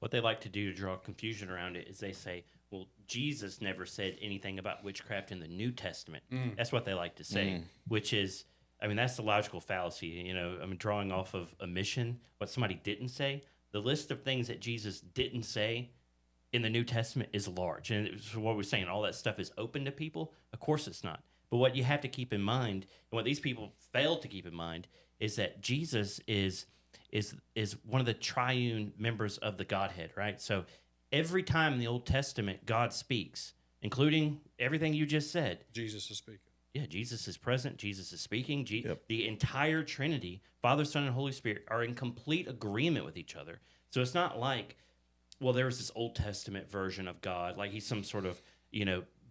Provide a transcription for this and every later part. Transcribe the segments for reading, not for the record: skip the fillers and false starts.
what they like to do to draw confusion around it is they say, well, Jesus never said anything about witchcraft in the New Testament. That's what they like to say, which is, I mean, that's the logical fallacy. You know, I mean, drawing off of omission, what somebody didn't say. The list of things that Jesus didn't say in the New Testament is large. And it's what we're saying, all that stuff is open to people. Of course it's not. But what you have to keep in mind, and what these people fail to keep in mind, is that Jesus is one of the triune members of the Godhead, right? So every time in the Old Testament God speaks, including everything you just said, Jesus is speaking. yeah, Jesus is present. Jesus is speaking. The entire Trinity, Father, Son, and Holy Spirit, are in complete agreement with each other. So it's not like, well, there was this Old Testament version of God, like he's some sort of,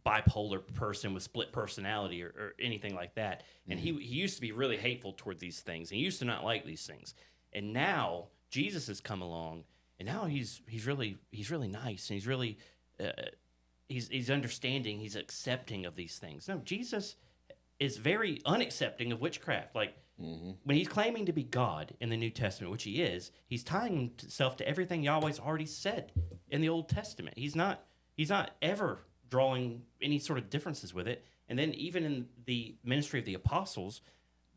bipolar person with split personality or anything like that. And he used to be really hateful toward these things. He used to not like these things. And now Jesus has come along, and now he's really nice, and he's really he's understanding, he's accepting of these things. No, Jesus is very unaccepting of witchcraft. Like when he's claiming to be God in the New Testament, which he is, he's tying himself to everything Yahweh's already said in the Old Testament. He's not ever drawing any sort of differences with it. And then even in the ministry of the apostles,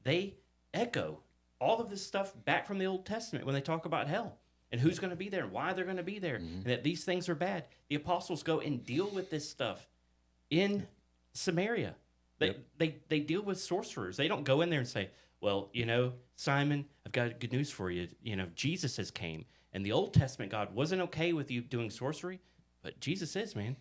they echo all of this stuff back from the Old Testament when they talk about hell and who's going to be there and why they're going to be there and that these things are bad. The apostles go and deal with this stuff in Samaria. They deal with sorcerers. They don't go in there and say, well, Simon, I've got good news for you. Jesus has came. And the Old Testament God wasn't okay with you doing sorcery, but Jesus is, man.